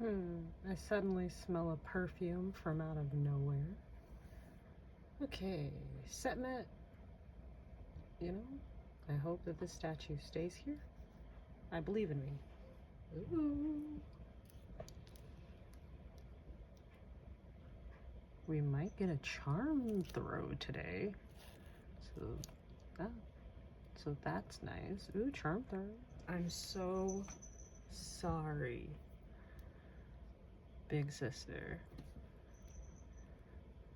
I suddenly smell a perfume from out of nowhere. Okay, Setmet, you know, I hope that this statue stays here. I believe in me. Ooh. We might get a charm throw today. So that so that's nice. Ooh, charm throw. I'm so sorry, big sister.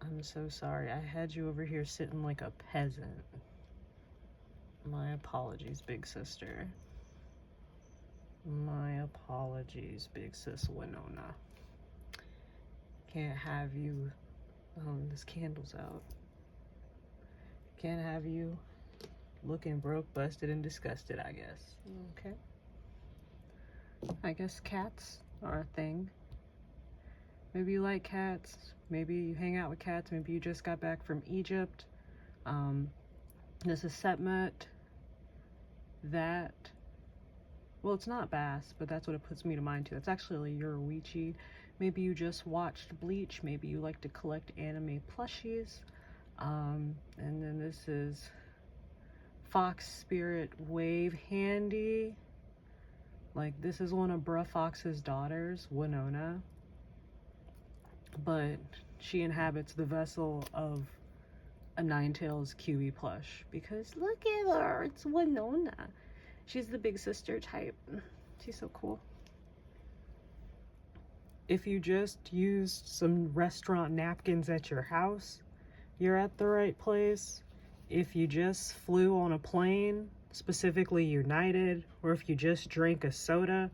I'm so sorry. I had you over here sitting like a peasant. My apologies, big sister. My apologies, big sis Winona. Can't have you. This candle's out. Can't have you looking broke, busted, and disgusted, I guess. Okay. I guess cats are a thing. Maybe you like cats. Maybe you hang out with cats. Maybe you just got back from Egypt. This is Setmet. That, well, it's not Bass, but that's what it puts me to mind too. That's actually Yoruichi. Maybe you just watched Bleach. Maybe you like to collect anime plushies. And then this is Fox Spirit Wave Handy. Like, this is one of Bruh Fox's daughters, Winona. But she inhabits the vessel of a Ninetales QB plush because look at her, it's Winona. She's the big sister type. She's so cool. If you just used some restaurant napkins at your house, you're at the right place. If you just flew on a plane, specifically United, or if you just drank a soda,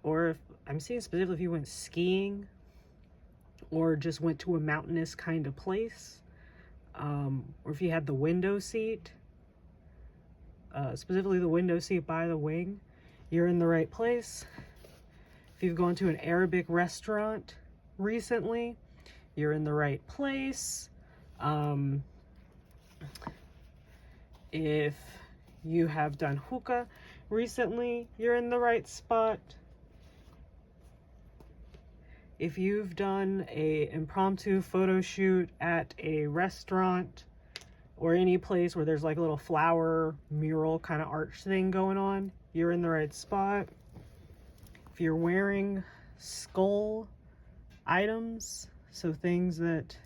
or if I'm seeing specifically if you went skiing or just went to a mountainous kind of place, or if you had the window seat, specifically the window seat by the wing, you're in the right place. If you've gone to an Arabic restaurant recently, you're in the right place. If you have done hookah recently, you're in the right spot. If you've done a impromptu photo shoot at a restaurant or any place where there's like a little flower mural kind of arch thing going on, you're in the right spot. If you're wearing skull items, so things that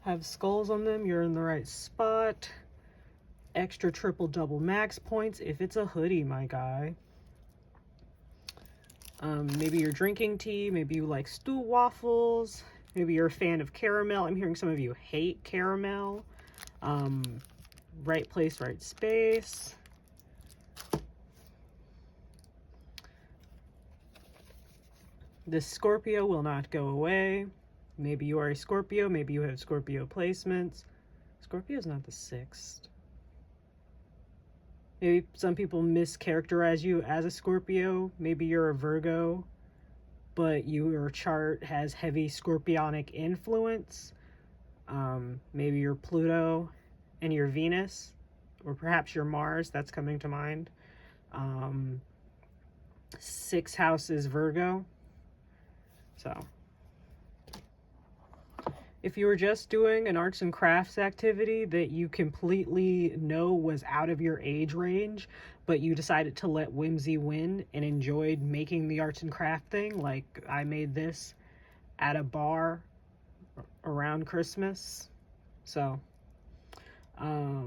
have skulls on them, you're in the right spot. Extra, triple, double max points if it's a hoodie, my guy. Maybe you're drinking tea, maybe you like stew waffles, maybe you're a fan of caramel. I'm hearing some of you hate caramel. Right place, right space. This Scorpio will not go away. Maybe you are a Scorpio, maybe you have Scorpio placements. Scorpio's not the 6th. Maybe some people mischaracterize you as a Scorpio. Maybe you're a Virgo, but your chart has heavy Scorpionic influence. Maybe you're Pluto and your Venus, or perhaps your Mars, that's coming to mind. 6th house is Virgo. So if you were just doing an arts and crafts activity that you completely know was out of your age range, but you decided to let whimsy win and enjoyed making the arts and craft thing, like I made this at a bar around Christmas. So, I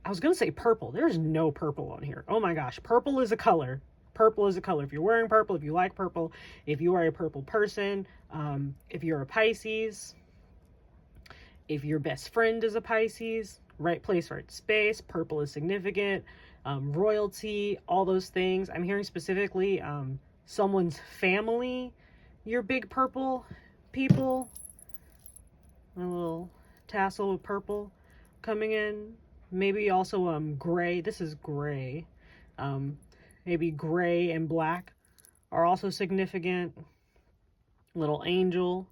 was gonna say purple. There's no purple on here. Oh my gosh, purple is a color. Purple is a color. If you're wearing purple, if you like purple, if you are a purple person, if you're a Pisces, if your best friend is a Pisces, right place, right space, purple is significant, royalty, all those things. I'm hearing specifically someone's family, your big purple people, a little tassel of purple coming in. Maybe also gray. This is gray. Maybe gray and black are also significant. Little angel.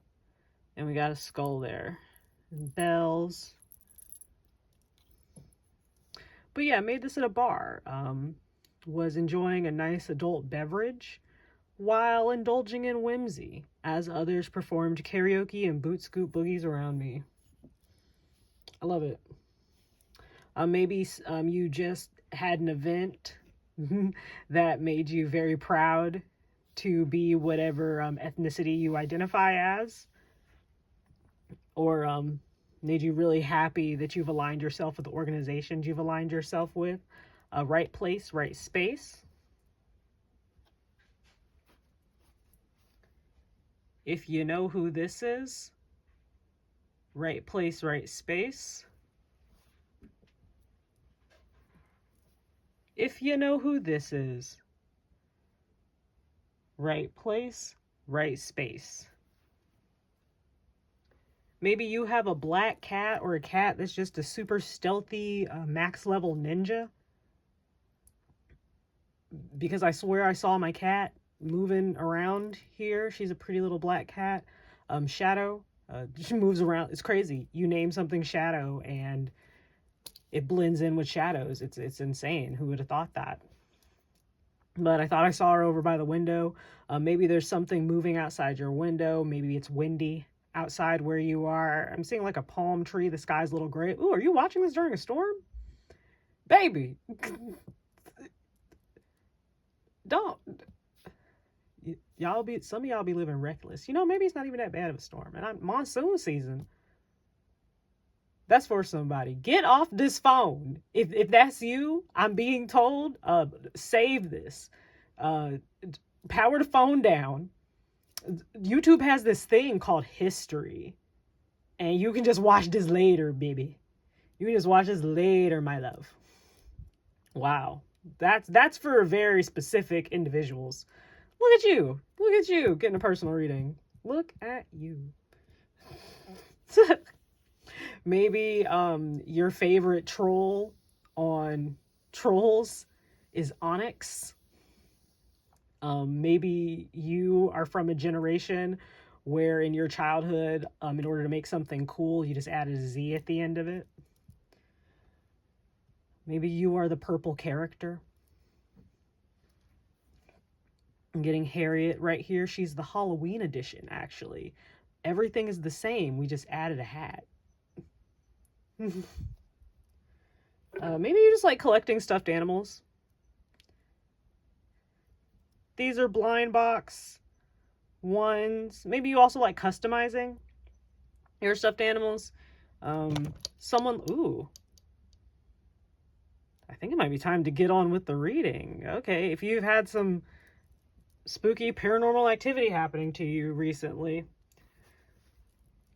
And we got a skull there. And bells. But yeah, made this at a bar. Was enjoying a nice adult beverage. while indulging in whimsy as others performed karaoke and boot scoot boogies around me. I love it. Maybe you just had an event that made you very proud to be whatever ethnicity you identify as, or made you really happy that you've aligned yourself with the organizations you've aligned yourself with. Right place, right space. If you know who this is, right place, right space. If you know who this is, right place, right space. Maybe you have a black cat or a cat that's just a super stealthy max level ninja. Because I swear I saw my cat moving around here. She's a pretty little black cat. Shadow. She moves around. It's crazy. You name something Shadow and it blends in with shadows. It's insane. Who would have thought that? But I thought I saw her over by the window. Maybe there's something moving outside your window. Maybe it's windy outside where you are. I'm seeing like a palm tree. The sky's a little gray. Ooh, are you watching this during a storm? Baby. Don't. Some of y'all be living reckless. You know, maybe it's not even that bad of a storm. And monsoon season. That's for somebody. Get off this phone. If that's you, I'm being told, save this. Power the phone down. YouTube has this thing called history. And you can just watch this later, baby. You can just watch this later, my love. Wow. That's for very specific individuals. Look at you. Look at you getting a personal reading. Look at you. Maybe your favorite troll on Trolls is Onyx. Maybe you are from a generation where in your childhood, in order to make something cool, you just added a Z at the end of it. Maybe you are the purple character. I'm getting Harriet right here. She's the Halloween edition, actually. Everything is the same. We just added a hat. Maybe you just like collecting stuffed animals. These are blind box ones. Maybe you also like customizing your stuffed animals. Ooh. I think it might be time to get on with the reading. Okay, if you've had some spooky paranormal activity happening to you recently,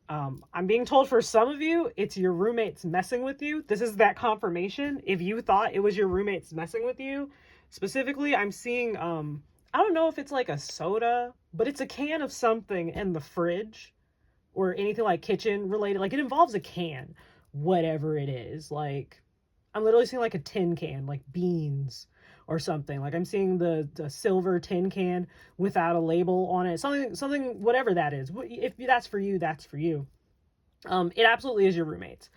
I'm being told for some of you, it's your roommates messing with you. This is that confirmation. If you thought it was your roommates messing with you, specifically, I'm seeing, I don't know if it's like a soda, but it's a can of something in the fridge or anything like kitchen related. Like it involves a can, whatever it is. Like I'm literally seeing like a tin can, like beans or something. Like I'm seeing the silver tin can without a label on it. Something, whatever that is. If that's for you, that's for you. It absolutely is your roommates.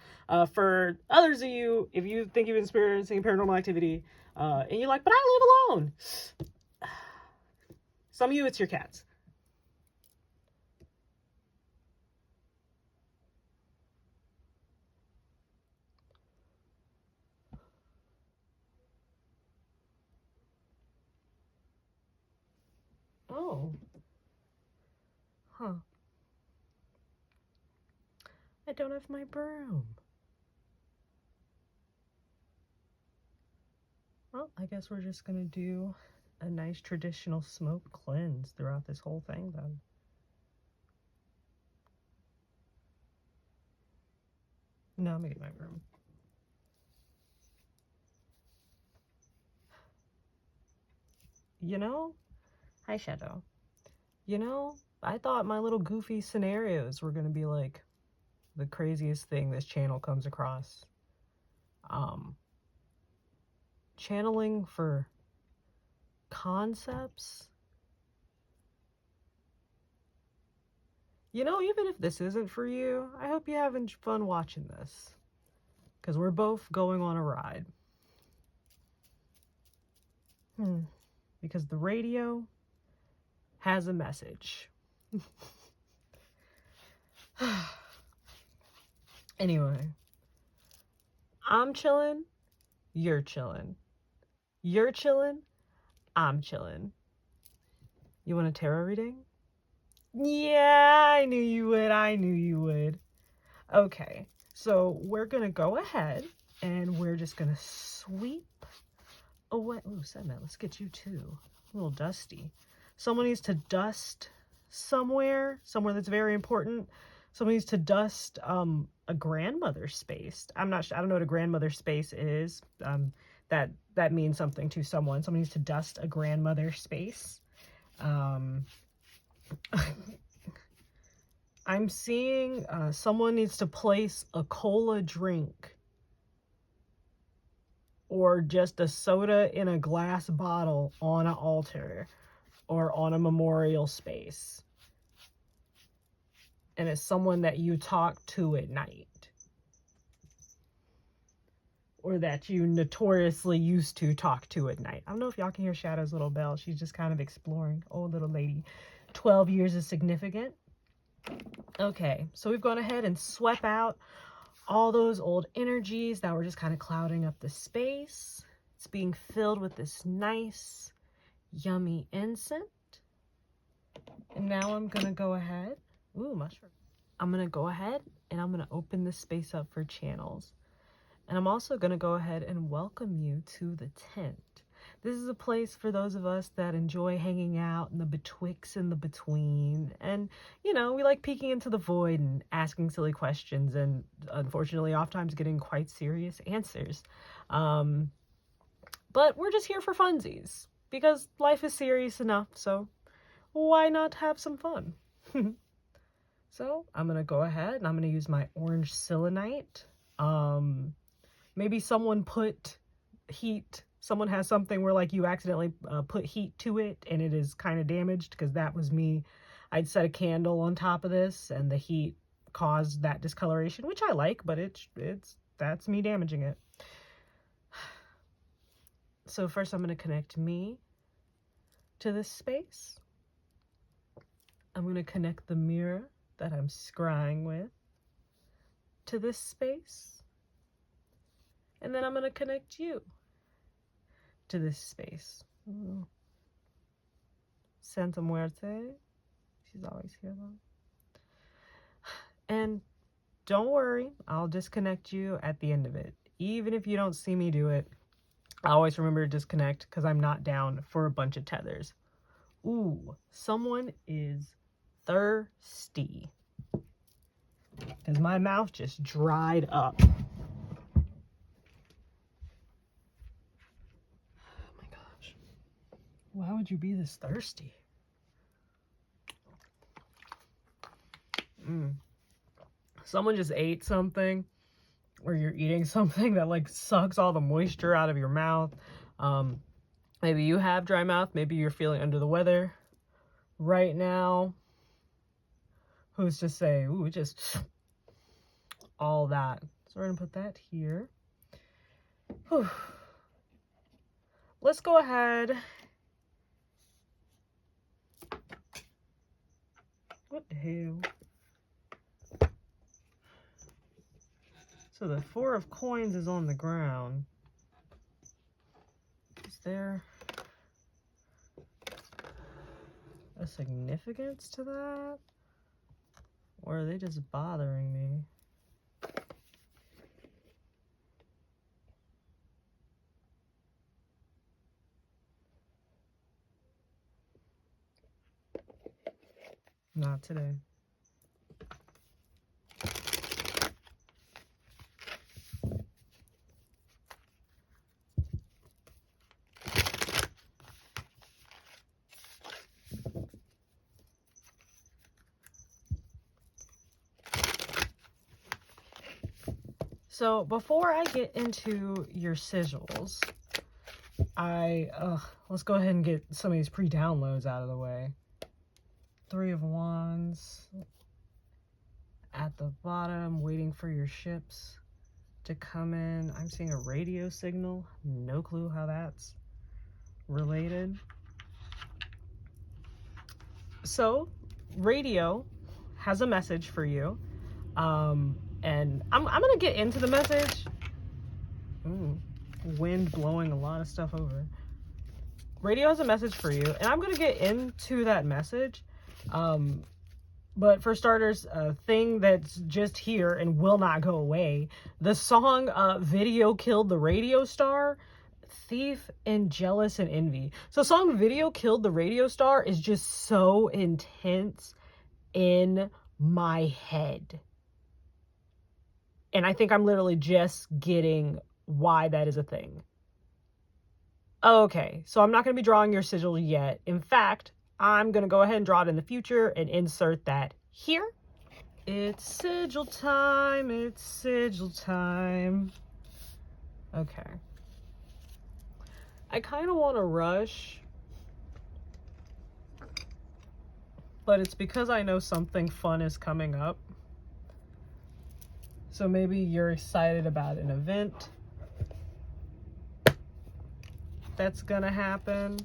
For others of you, if you think you've been experiencing paranormal activity, and you're like, but I live alone. Some of you, it's your cats. Oh. Huh. I don't have my broom. Well, I guess we're just gonna do a nice traditional smoke cleanse throughout this whole thing then. No, I'm gonna get my broom. You know, hi Shadow. You know, I thought my little goofy scenarios were gonna be like the craziest thing this channel comes across. Channeling for concepts. You know, even if this isn't for you, I hope you're having fun watching this. Because we're both going on a ride. Because the radio has a message. Anyway, I'm chilling, you're chilling. You're chilling, I'm chilling. You want a tarot reading? Yeah, I knew you would. I knew you would. Okay, so we're going to go ahead and we're just going to sweep away. Ooh, Sediment, let's get you too. A little dusty. Someone needs to dust somewhere that's very important. Someone needs to dust a grandmother's space. I'm not sure. I don't know what a grandmother's space is. That means something to someone. Someone needs to dust a grandmother's space. I'm seeing someone needs to place a cola drink or just a soda in a glass bottle on an altar or on a memorial space. And it's someone that you talk to at night. Or that you notoriously used to talk to at night. I don't know if y'all can hear Shadow's little bell. She's just kind of exploring. Oh, little lady. 12 years is significant. Okay, so we've gone ahead and swept out all those old energies that were just kind of clouding up the space. It's being filled with this nice, yummy incense. And now I'm going to go ahead. Ooh, mushroom. I'm going to go ahead and I'm going to open this space up for channels. And I'm also going to go ahead and welcome you to the tent. This is a place for those of us that enjoy hanging out in the betwixt and the between. And, you know, we like peeking into the void and asking silly questions and, unfortunately, oftentimes getting quite serious answers. But we're just here for funsies because life is serious enough, so why not have some fun? So I'm going to go ahead and I'm going to use my orange selenite. Maybe someone put heat. Someone has something where like you accidentally put heat to it and it is kind of damaged, because that was me. I'd set a candle on top of this and the heat caused that discoloration, which I like, but that's me damaging it. So first I'm going to connect me to this space. I'm going to connect the mirror that I'm scrying with to this space. And then I'm going to connect you to this space. Ooh. Santa Muerte. She's always here though. And don't worry, I'll disconnect you at the end of it. Even if you don't see me do it, I always remember to disconnect because I'm not down for a bunch of tethers. Ooh, someone is thirsty. Because my mouth just dried up. Why would you be this thirsty? Someone just ate something, or you're eating something that like sucks all the moisture out of your mouth. Maybe you have dry mouth. Maybe you're feeling under the weather right now. Who's to say? Ooh, just all that. So we're gonna put that here. Whew. Let's go ahead. What the hell? So the 4 of coins is on the ground. Is there a significance to that? Or are they just bothering me? Not today. So before I get into your sigils, let's go ahead and get some of these pre-downloads out of the way. 3 of Wands at the bottom, waiting for your ships to come in. I'm seeing a radio signal. No clue how that's related. So radio has a message for you. And I'm gonna get into the message. Ooh, wind blowing a lot of stuff over. Radio has a message for you, and I'm gonna get into that message. But for starters, a thing that's just here and will not go away. The song Video Killed the Radio Star, Thief and Jealous and Envy. So song Video Killed the Radio Star is just so intense in my head. And I think I'm literally just getting why that is a thing. Okay, so I'm not going to be drawing your sigil yet. In fact, I'm going to go ahead and draw it in the future and insert that here. It's sigil time. It's sigil time. Okay. I kind of want to rush, but it's because I know something fun is coming up. So maybe you're excited about an event that's gonna happen.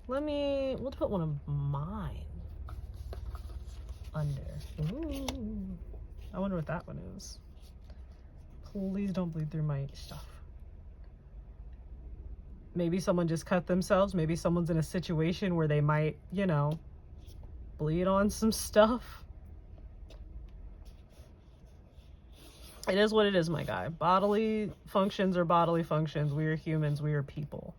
We'll put one of mine under. Ooh, I wonder what that one is. Please don't bleed through my stuff. Maybe someone just cut themselves. Maybe someone's in a situation where they might, you know, bleed on some stuff. It is what it is, my guy. Bodily functions are bodily functions. We are humans. We are people.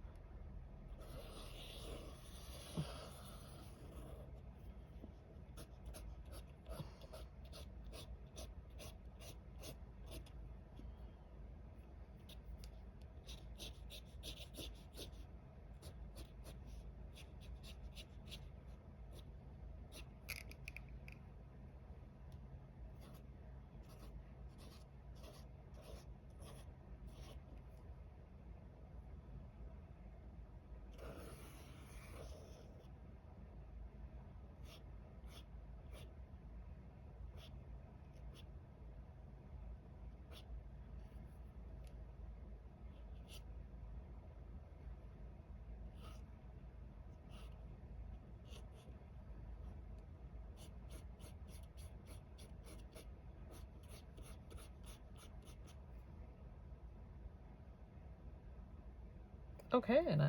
Okay, and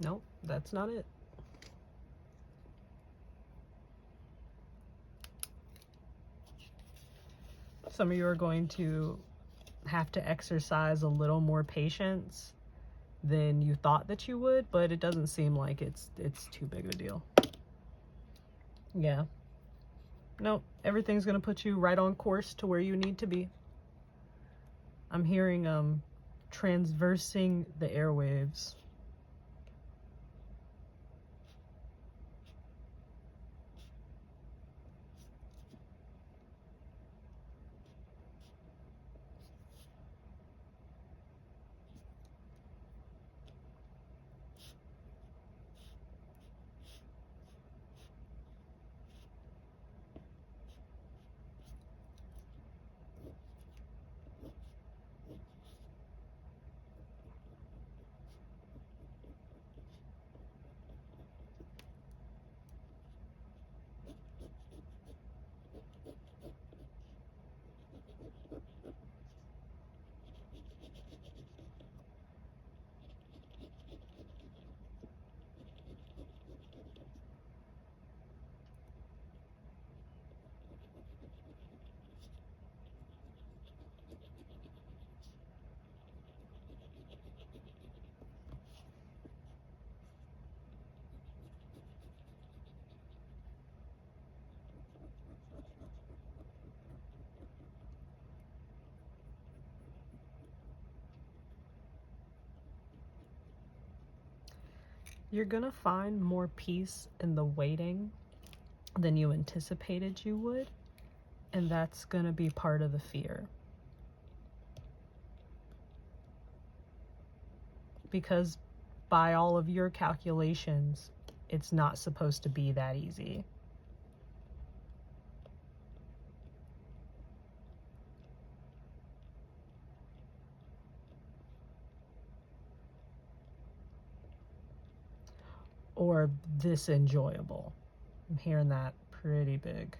nope, that's not it. Some of you are going to have to exercise a little more patience than you thought that you would, but it doesn't seem like it's too big of a deal. Yeah. Nope, everything's gonna put you right on course to where you need to be. I'm hearing transversing the airwaves. You're gonna find more peace in the waiting than you anticipated you would, and that's gonna be part of the fear. Because by all of your calculations, it's not supposed to be that easy. or this enjoyable. I'm hearing that pretty big.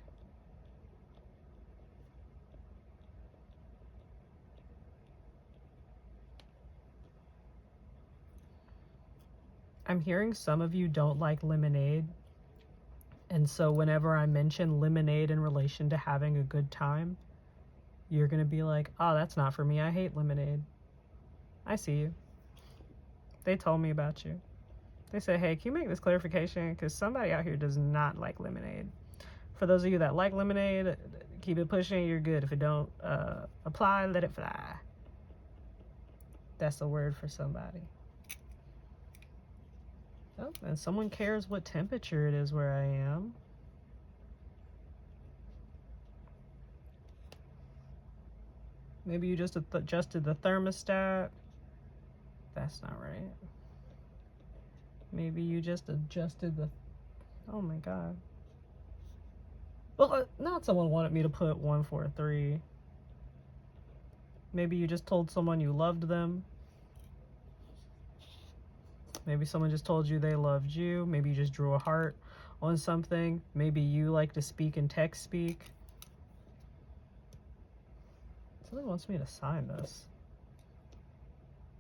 I'm hearing some of you don't like lemonade. And so whenever I mention lemonade in relation to having a good time, you're going to be like, oh, that's not for me. I hate lemonade. I see you. They told me about you. They said, hey, can you make this clarification? Because somebody out here does not like lemonade. For those of you that like lemonade, keep it pushing. You're good. If it don't apply, let it fly. That's the word for somebody. Oh, and someone cares what temperature it is where I am. Maybe you just adjusted the thermostat. That's not right. Maybe you just adjusted the... Oh my God. Well, not someone wanted me to put 143. Maybe you just told someone you loved them. Maybe someone just told you they loved you. Maybe you just drew a heart on something. Maybe you like to speak and text speak. Somebody wants me to sign this.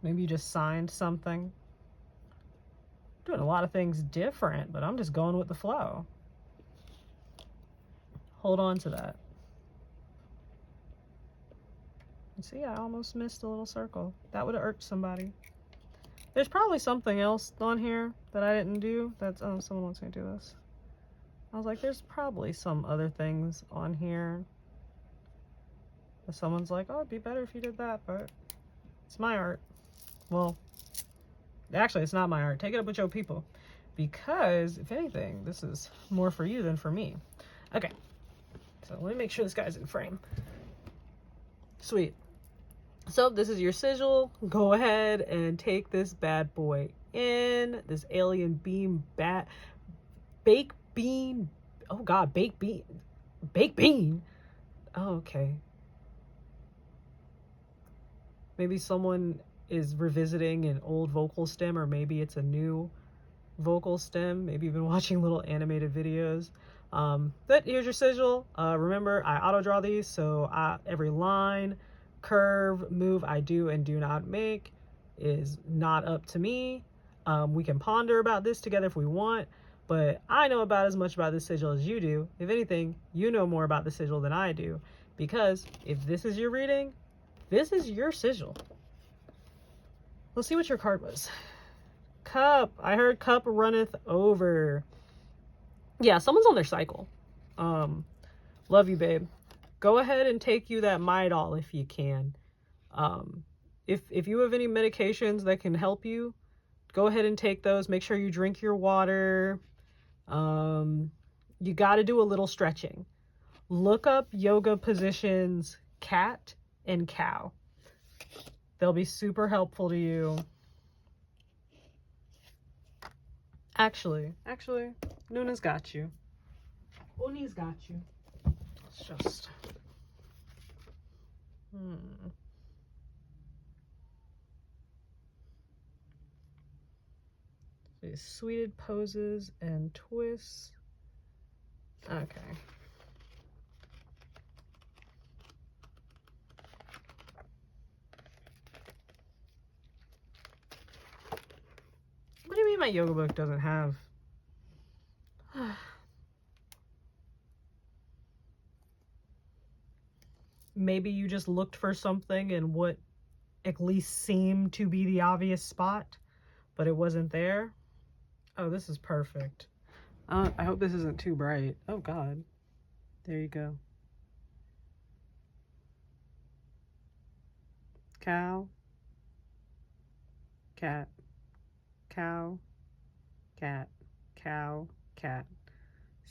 Maybe you just signed something. Doing a lot of things different, but I'm just going with the flow. Hold on to that. See, I almost missed a little circle. That would have irked somebody. There's probably something else on here that I didn't do. That's, oh, someone wants me to do this. I was like, there's probably some other things on here. But someone's like, oh, it'd be better if you did that, but it's my art. Well, actually, it's not my art. Take it up with your people. Because, if anything, this is more for you than for me. Okay. So let me make sure this guy's in frame. Sweet. So this is your sigil. Go ahead and take this bad boy in. This alien beam baked bean. Oh God, baked bean. Baked bean. Oh, okay. Maybe someone is revisiting an old vocal stem, or maybe it's a new vocal stem. Maybe you've been watching little animated videos. But here's your sigil. Remember, I auto draw these, so every line, curve, move I do and do not make is not up to me. We can ponder about this together if we want, but I know about as much about this sigil as you do. If anything, you know more about the sigil than I do, because if this is your reading, this is your sigil. Let's see what your card was. Cup. I heard cup runneth over. Yeah, someone's on their cycle. Love you, babe. Go ahead and take you that Midol if you can. If you have any medications that can help you, go ahead and take those. Make sure you drink your water. You got to do a little stretching. Look up yoga positions, cat and cow. They'll be super helpful to you. Actually, Nuna's got you. Uni's got you. It's just... These sweeted poses and twists. Okay. What do you mean my yoga book doesn't have? Maybe you just looked for something in what at least seemed to be the obvious spot, but it wasn't there. Oh, this is perfect. I hope this isn't too bright. Oh God. There you go. Cow. Cat. Cow. Cat. Cow. Cat.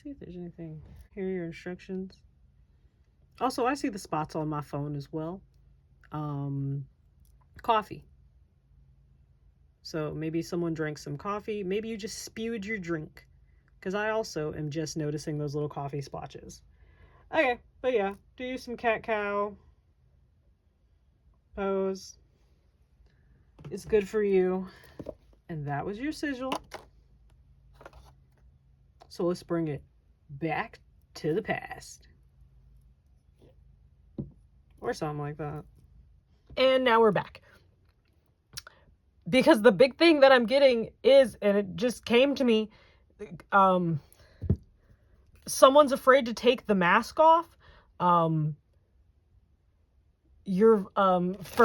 See if there's anything. Here are your instructions. Also, I see the spots on my phone as well. Coffee. So maybe someone drank some coffee. Maybe you just spewed your drink. Because I also am just noticing those little coffee splotches. Okay, but yeah, do some cat-cow pose. It's good for you. And that was your sigil. So let's bring it back to the past. Or something like that. And now we're back. Because the big thing that I'm getting is, and it just came to me, someone's afraid to take the mask off. For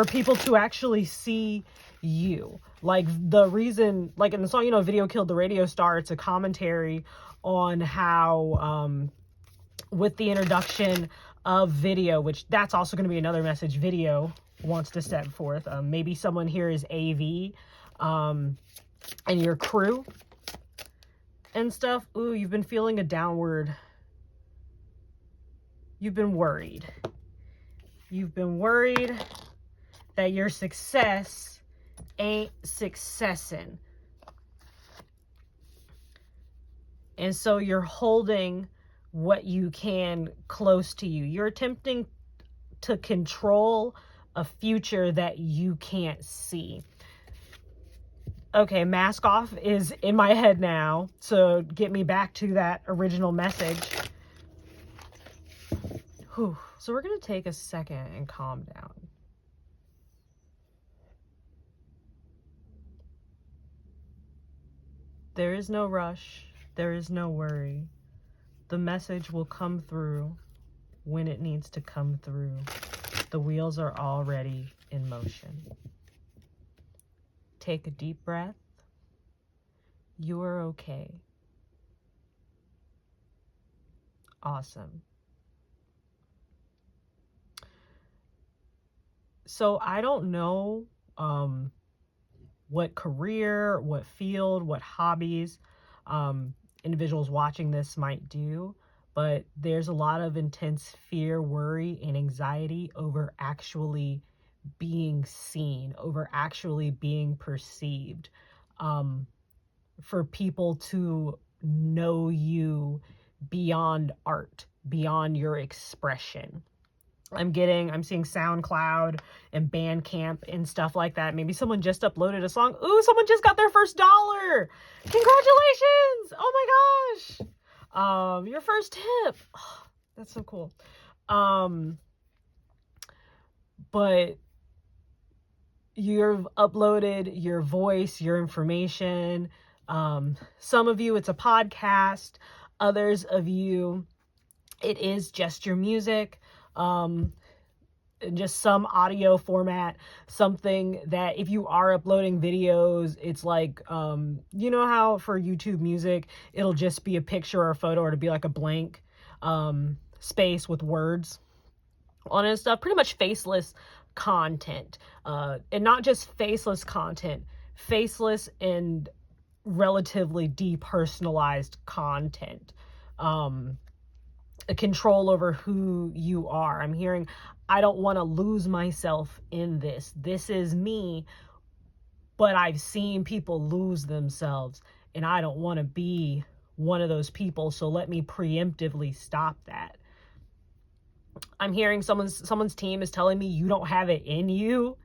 people to actually see you. Like the reason, like in the song, Video Killed the Radio Star, it's a commentary on how, with the introduction of video, which that's also going to be another message video wants to set forth. Maybe someone here is AV, and your crew and stuff. Ooh, you've been feeling a downward. You've been worried. You've been worried that your success ain't successing. And so you're holding what you can close to you. You're attempting to control a future that you can't see. Okay, mask off is in my head now. So get me back to that original message. Whew. So we're going to take a second and calm down. There is no rush. There is no worry. The message will come through when it needs to come through. The wheels are already in motion. Take a deep breath. You are okay. Awesome. So I don't know what career, what field, what hobbies individuals watching this might do, but there's a lot of intense fear, worry, and anxiety over actually being seen, over actually being perceived, for people to know you beyond art, beyond your expression. I'm seeing SoundCloud and Bandcamp and stuff like that. Maybe someone just uploaded a song. Ooh, someone just got their first $1. Congratulations! Oh my gosh. Your first tip. Oh, that's so cool. But you've uploaded your voice, your information. Some of you, it's a podcast. Others of you, it is just your music. Just some audio format, something that if you are uploading videos, it's like, you know how for YouTube music, it'll just be a picture or a photo, or it'll be like a blank, space with words on it and stuff, pretty much faceless content, and not just faceless content, faceless and relatively depersonalized content, a control over who you are. I'm hearing, I don't want to lose myself in this. This is me, but I've seen people lose themselves, and I don't want to be one of those people, so let me preemptively stop that. I'm hearing someone's team is telling me you don't have it in you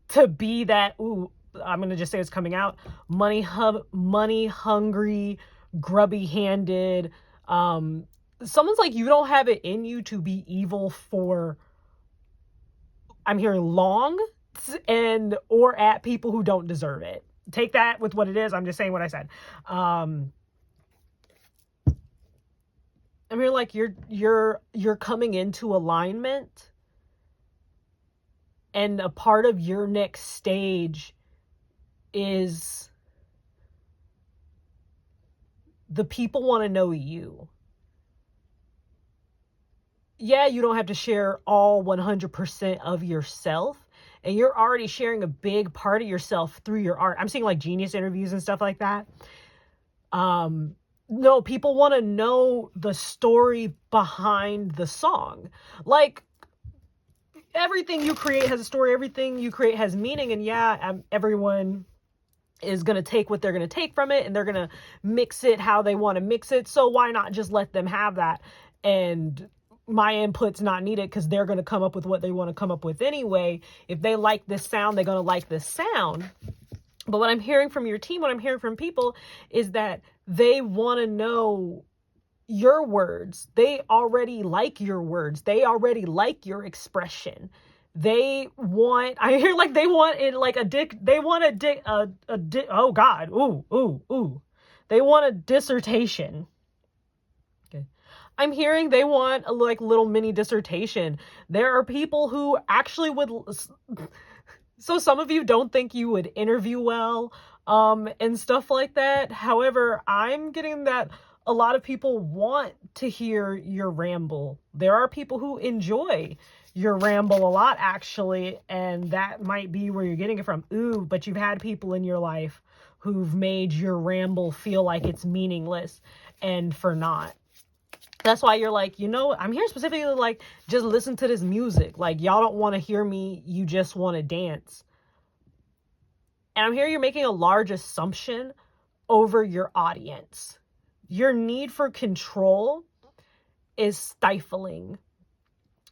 to be that, ooh, I'm going to just say it's coming out, money hungry, grubby-handed, someone's like, you don't have it in you to be evil for, I'm hearing, long or at people who don't deserve it. Take that with what it is. I'm just saying what I said. I'm hearing like you're coming into alignment, and a part of your next stage is the people want to know you. Yeah, you don't have to share all 100% of yourself, and you're already sharing a big part of yourself through your art. I'm seeing like Genius interviews and stuff like that. No, people want to know the story behind the song. Like, everything you create has a story. Everything you create has meaning. And yeah, everyone is going to take what they're going to take from it, and they're going to mix it how they want to mix it. So why not just let them have that? And my input's not needed, because they're going to come up with what they want to come up with anyway. If they like this sound, they're going to like this sound. But what I'm hearing from your team, what I'm hearing from people is that they want to know your words. They already like your words. They already like your expression. They want, I hear like they want it like oh God, ooh. They want a dissertation. Okay. I'm hearing they want a like little mini dissertation. There are people who actually would, so some of you don't think you would interview well, and stuff like that. However, I'm getting that a lot of people want to hear your ramble. There are people who enjoy your ramble a lot, actually, and that might be where you're getting it from. Ooh, but you've had people in your life who've made your ramble feel like it's meaningless and for naught. That's why you're like, you know, I'm here specifically like, just listen to this music. Like, y'all don't want to hear me. You just want to dance. And I'm here, you're making a large assumption over your audience. Your need for control is stifling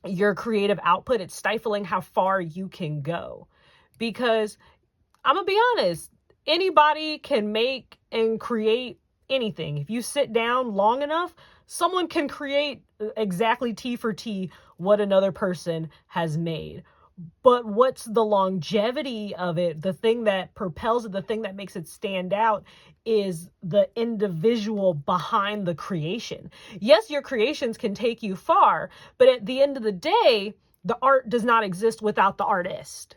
your creative output. It's stifling how far you can go. Because I'm going to be honest, anybody can make and create anything. If you sit down long enough, someone can create exactly T for T what another person has made. But what's the longevity of it? The thing that propels it, the thing that makes it stand out is the individual behind the creation. Yes, your creations can take you far, but at the end of the day, the art does not exist without the artist.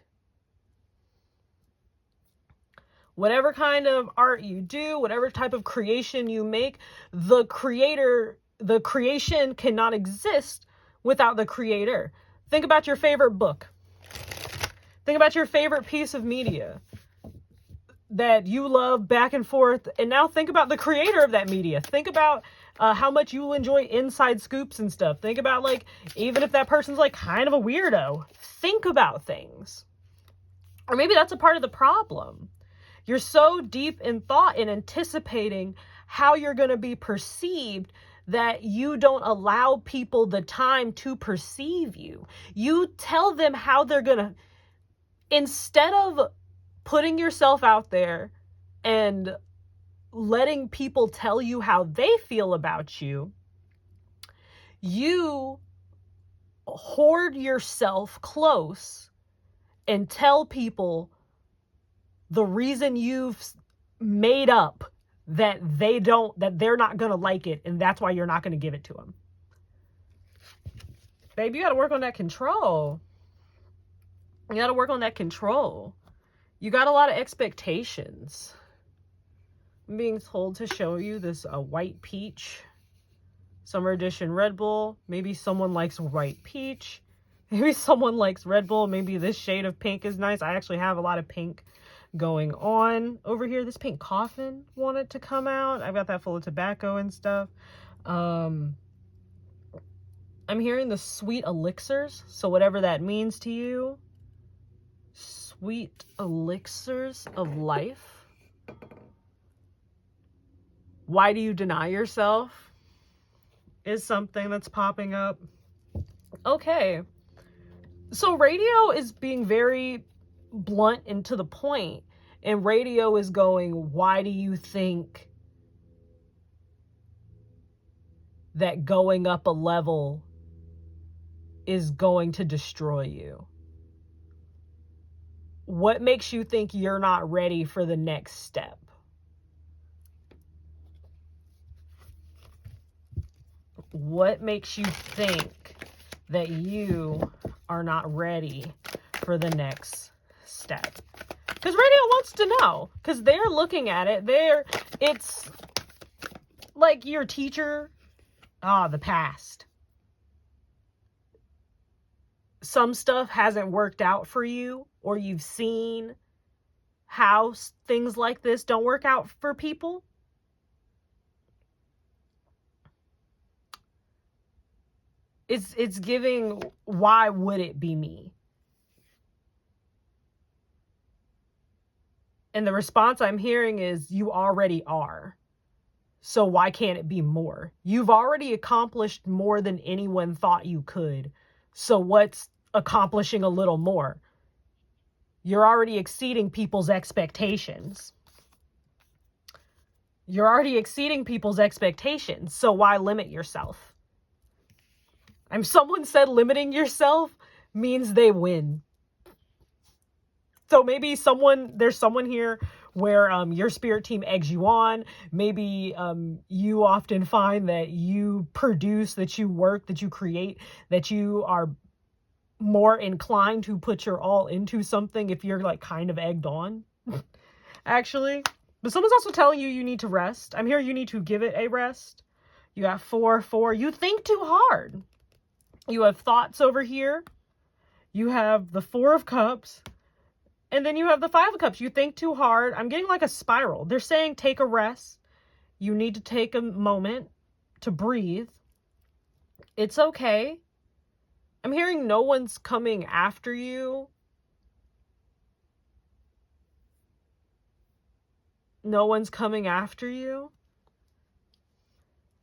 Whatever kind of art you do, whatever type of creation you make, the creation cannot exist without the creator. Think about your favorite book. Think about your favorite piece of media that you love back and forth. And now think about the creator of that media. Think about how much you will enjoy inside scoops and stuff. Think about, like, even if that person's like kind of a weirdo, think about things. Or maybe that's a part of the problem. You're so deep in thought and anticipating how you're going to be perceived that you don't allow people the time to perceive you. You tell them how they're going to, instead of putting yourself out there and letting people tell you how they feel about you, you hoard yourself close and tell people the reason you've made up that they're not going to like it, and that's why you're not going to give it to them. Babe, you got to work on that control. You got to work on that control. You got a lot of expectations. I'm being told to show you this white peach summer edition Red Bull. Maybe someone likes white peach. Maybe someone likes Red Bull. Maybe this shade of pink is nice. I actually have a lot of pink going on over here. This pink coffin wanted to come out. I've got that full of tobacco and stuff. I'm hearing the sweet elixirs. So whatever that means to you, sweet elixirs of life. Why do you deny yourself? Is something that's popping up. Okay. So radio is being very blunt and to the point, and radio is going, why do you think that going up a level is going to destroy you? What makes you think you're not ready for the next step? What makes you think that you are not ready for the next step? Because radio wants to know, because they're looking at it. It's like your teacher, the past. Some stuff hasn't worked out for you, or you've seen how things like this don't work out for people. It's giving, why would it be me? And the response I'm hearing is, you already are. So why can't it be more? You've already accomplished more than anyone thought you could. So what's accomplishing a little more? You're already exceeding people's expectations. You're already exceeding people's expectations. So why limit yourself? Someone said limiting yourself means they win. So maybe there's someone here where your spirit team eggs you on. Maybe you often find that you produce, that you work, that you create, that you are more inclined to put your all into something if you're like kind of egged on, actually. But someone's also telling you need to rest. I'm here, you need to give it a rest. You got 4. You think too hard. You have thoughts over here. You have the 4 of Cups. And then you have the 5 of Cups. You think too hard. I'm getting like a spiral. They're saying take a rest. You need to take a moment to breathe. It's okay. I'm hearing no one's coming after you. No one's coming after you.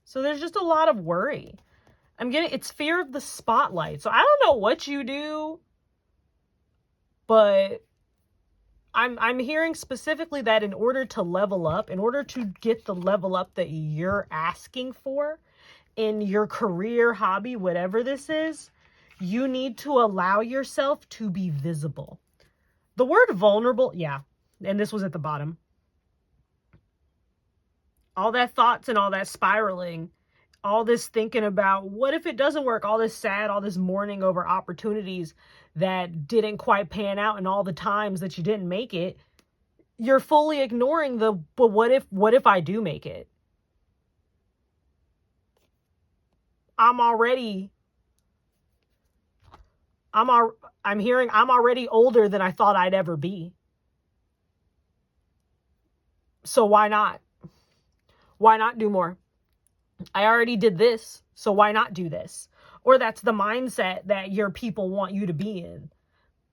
So there's just a lot of worry. It's fear of the spotlight. So I don't know what you do, but I'm hearing specifically that in order to level up, in order to get the level up that you're asking for in your career, hobby, whatever this is, you need to allow yourself to be visible. The word vulnerable, yeah, and this was at the bottom. All that thoughts and all that spiraling, all this thinking about what if it doesn't work, all this sad, all this mourning over opportunities that didn't quite pan out and all the times that you didn't make it, you're fully ignoring but what if I do make it? I'm already older than I thought I'd ever be. So why not? Why not do more? I already did this, so why not do this? Or that's the mindset that your people want you to be in.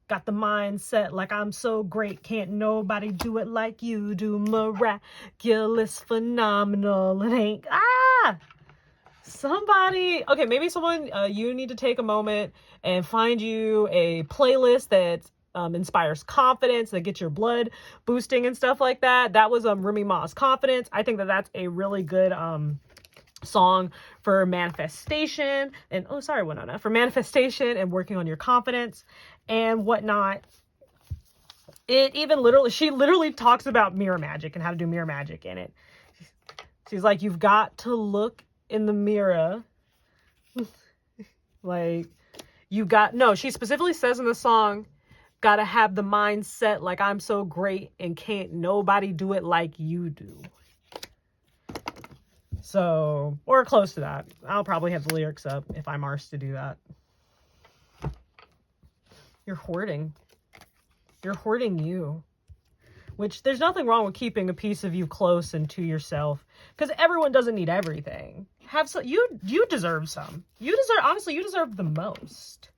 Got the mindset like I'm so great, can't nobody do it like you do. Miraculous, phenomenal. It ain't somebody. Okay, maybe someone, you need to take a moment and find you a playlist that inspires confidence, that gets your blood boosting and stuff like that. That was Remy Ma's Confidence. I think that's a really good song for manifestation and for manifestation and working on your confidence and whatnot. She literally talks about mirror magic and how to do mirror magic in it. She's like, you've got to look in the mirror. Like, she specifically says in the song, gotta have the mindset like I'm so great and can't nobody do it like you do. So, or close to that. I'll probably have the lyrics up if I'm asked to do that. You're hoarding. You're hoarding you. Which, there's nothing wrong with keeping a piece of you close and to yourself. Because everyone doesn't need everything. You deserve some. You deserve the most.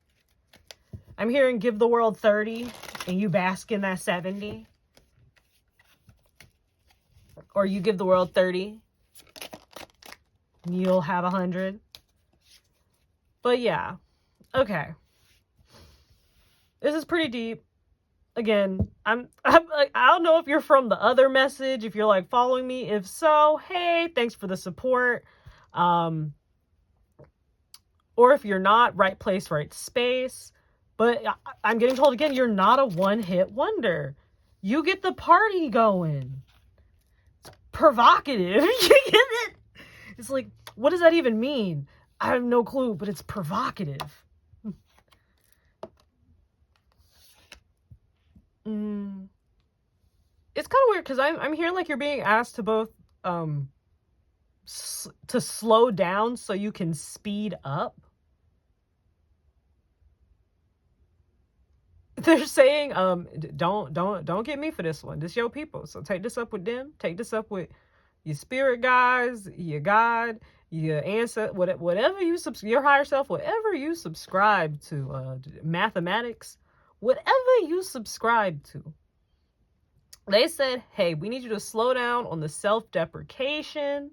I'm hearing give the world 30 and you bask in that 70. Or you give the world 30. You'll have 100. But yeah. Okay. This is pretty deep. Again, I'm like, I don't know if you're from the other message, if you're like following me. If so, hey, thanks for the support. Or if you're not, right place, right space. But I'm getting told again, you're not a one-hit wonder. You get the party going. It's provocative. You get it? It's like, what does that even mean? I have no clue, but it's provocative. It's kind of weird because I'm hearing like you're being asked to both to slow down so you can speed up. They're saying don't get me for this one. This your people, so take this up with them. Take this up with your spirit guides, your God, your ancestor, whatever you your higher self, whatever you subscribe to, mathematics, whatever you subscribe to. They said, hey, we need you to slow down on the self-deprecation,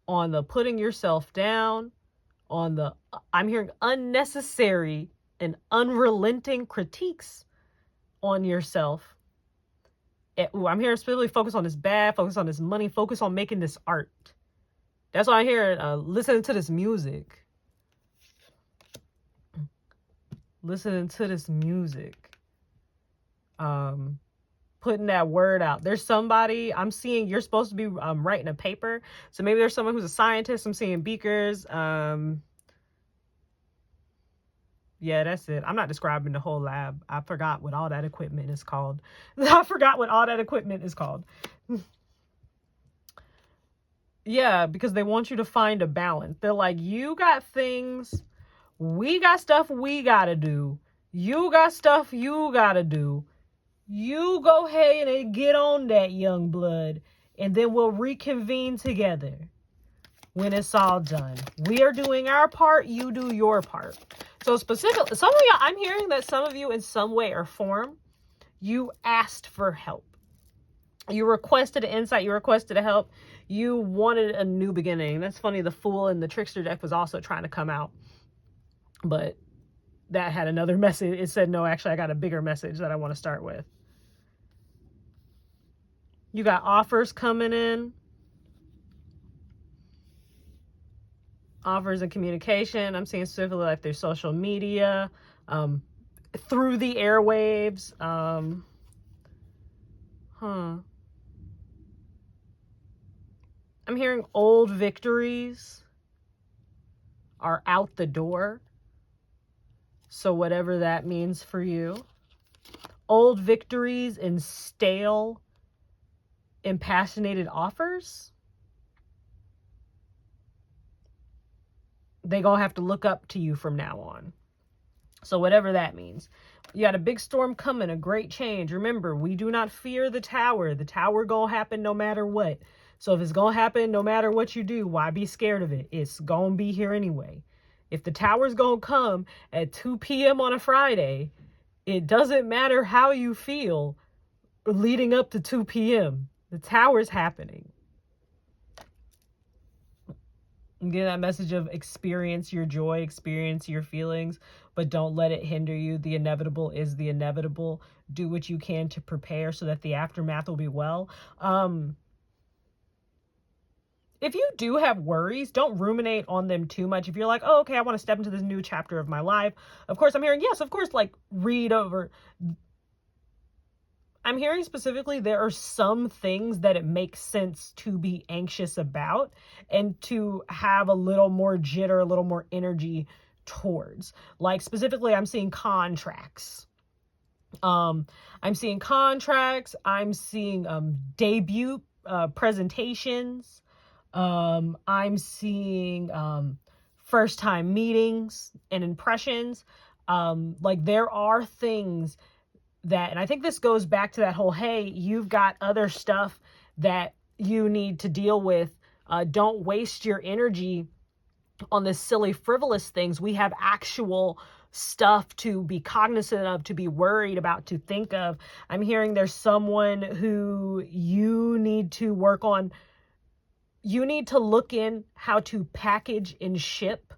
on the putting yourself down, on the, I'm hearing unnecessary and unrelenting critiques on yourself. I'm hearing specifically focus on this bag, focus on this money, focus on making this art. That's why I'm hearing listening to this music. Listening to this music. Putting that word out. There's somebody I'm seeing, you're supposed to be writing a paper. So maybe there's someone who's a scientist. I'm seeing beakers. Yeah, that's it. I'm not describing the whole lab. I forgot what all that equipment is called. Yeah, because they want you to find a balance. They're like, you got things, we got stuff we gotta do. You got stuff you gotta do. You go ahead and get on that, young blood, and then we'll reconvene together when it's all done. We are doing our part, you do your part. So specifically, some of you, I'm hearing that some of you in some way or form, you asked for help. You requested an insight, you requested a help, you wanted a new beginning. That's funny, the Fool and the Trickster deck was also trying to come out. But that had another message. It said, no, actually, I got a bigger message that I want to start with. You got offers coming in. Offers and communication. I'm seeing specifically like through social media, through the airwaves. I'm hearing old victories are out the door. So whatever that means for you. Old victories and stale, impassionated offers. They gonna have to look up to you from now on. So whatever that means. You got a big storm coming, a great change. Remember, we do not fear the tower. The tower gonna happen no matter what. So if it's gonna happen no matter what you do, why be scared of it? It's gonna be here anyway. If the tower's gonna come at 2 p.m. on a Friday, it doesn't matter how you feel leading up to 2 p.m. The tower's happening. Get that message of experience your joy, experience your feelings, but don't let it hinder you. The inevitable is the inevitable. Do what you can to prepare so that the aftermath will be well. If you do have worries, don't ruminate on them too much. If you're like, oh, okay, I want to step into this new chapter of my life. Of course, I'm hearing, yes, of course, like read over. I'm hearing specifically there are some things that it makes sense to be anxious about and to have a little more jitter, a little more energy towards. Like specifically, I'm seeing contracts. I'm seeing contracts. I'm seeing debut presentations. I'm seeing first time meetings and impressions. Like there are things that, and I think this goes back to that whole, hey, you've got other stuff that you need to deal with. Don't waste your energy on this silly, frivolous things. We have actual stuff to be cognizant of, to be worried about, to think of. I'm hearing there's someone who you need to work on. You need to look in how to package and ship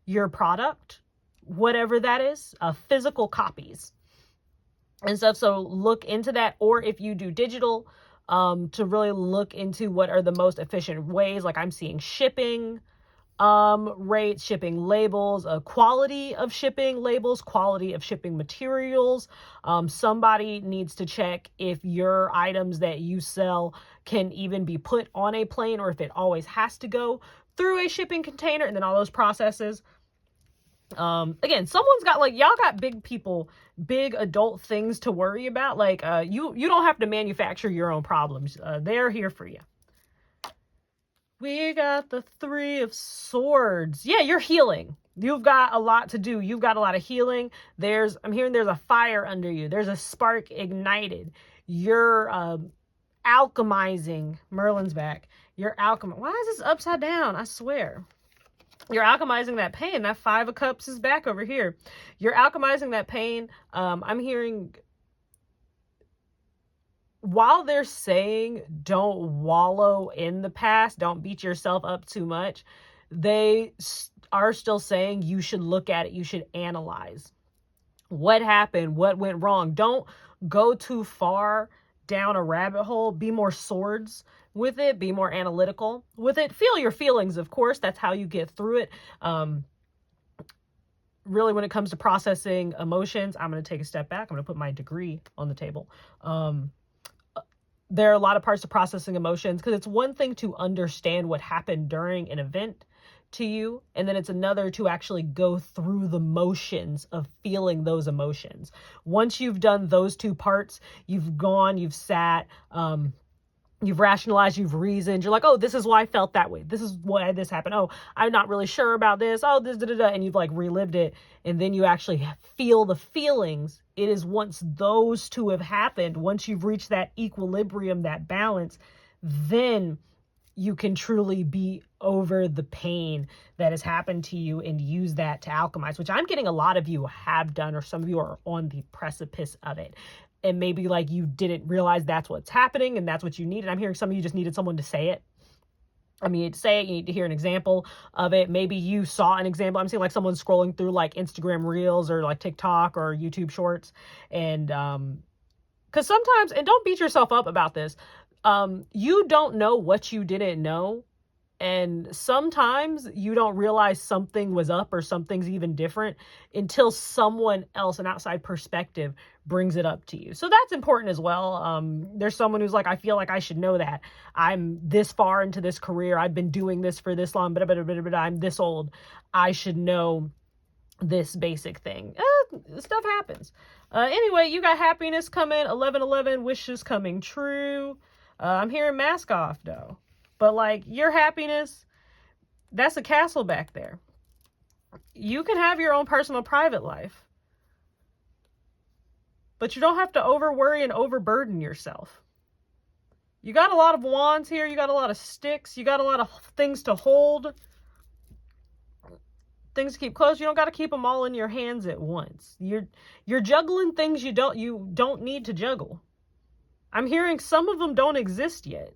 your product, whatever that is, physical copies and stuff. So look into that. Or if you do digital, to really look into what are the most efficient ways. Like I'm seeing shipping rates, shipping labels, quality of shipping labels, quality of shipping materials. Somebody needs to check if your items that you sell can even be put on a plane or if it always has to go through a shipping container, and then all those processes. Again, someone's got, like, y'all got big people, big adult things to worry about. Like, you don't have to manufacture your own problems. They're here for you. We got the 3 of Swords. Yeah, you're healing. You've got a lot to do. You've got a lot of healing. I'm hearing there's a fire under you. There's a spark ignited. You're alchemizing. Merlin's back. You're alchemizing. Why is this upside down? I swear. You're alchemizing that pain. That 5 of Cups is back over here. You're alchemizing that pain. I'm hearing, while they're saying don't wallow in the past, don't beat yourself up too much, they are still saying you should look at it. You should analyze what happened, what went wrong. Don't go too far down a rabbit hole. Be more swords with it. Be more analytical with it. Feel your feelings, of course. That's how you get through it. Really, when it comes to processing emotions, I'm going to take a step back. I'm going to put my degree on the table. There are a lot of parts to processing emotions, because it's one thing to understand what happened during an event to you, and then it's another to actually go through the motions of feeling those emotions. Once you've done those two parts, you've gone, you've sat, you've rationalized, you've reasoned, you're like, oh, this is why I felt that way. This is why this happened. Oh, I'm not really sure about this. Oh, this, and you've like relived it. And then you actually feel the feelings. It is once those two have happened, once you've reached that equilibrium, that balance, then you can truly be over the pain that has happened to you and use that to alchemize, which I'm getting a lot of you have done, or some of you are on the precipice of it. And maybe like you didn't realize that's what's happening and that's what you needed. I'm hearing some of you just needed someone to say it. I mean, say it, you need to hear an example of it. Maybe you saw an example. I'm seeing like someone scrolling through like Instagram Reels or like TikTok or YouTube Shorts. And because sometimes, and don't beat yourself up about this, you don't know what you didn't know. And sometimes you don't realize something was up or something's even different until someone else, an outside perspective, brings it up to you. So that's important as well. There's someone who's like, I feel like I should know that. I'm this far into this career. I've been doing this for this long, but I'm this old. I should know this basic thing. Stuff happens. Anyway, you got happiness coming. 11/11 wishes coming true. I'm hearing mask off though. But like your happiness, that's a castle back there. You can have your own personal private life, but you don't have to over worry and overburden yourself. You got a lot of wands here. You got a lot of sticks. You got a lot of things to hold, things to keep close. You don't got to keep them all in your hands at once. You're juggling things you don't need to juggle. I'm hearing some of them don't exist yet.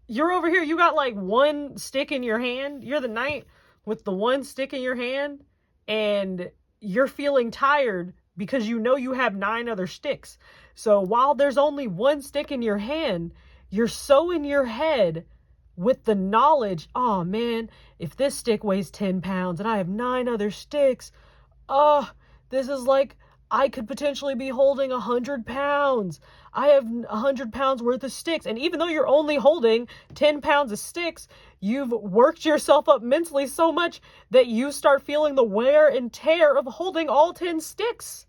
You're over here, you got like one stick in your hand. You're the knight with the one stick in your hand, and you're feeling tired because you know you have 9 other sticks. So while there's only one stick in your hand, you're so in your head with the knowledge, oh man, if this stick weighs 10 pounds and I have 9 other sticks, this is like, I could potentially be holding 100 pounds. I have 100 pounds worth of sticks. And even though you're only holding 10 pounds of sticks, you've worked yourself up mentally so much that you start feeling the wear and tear of holding all 10 sticks.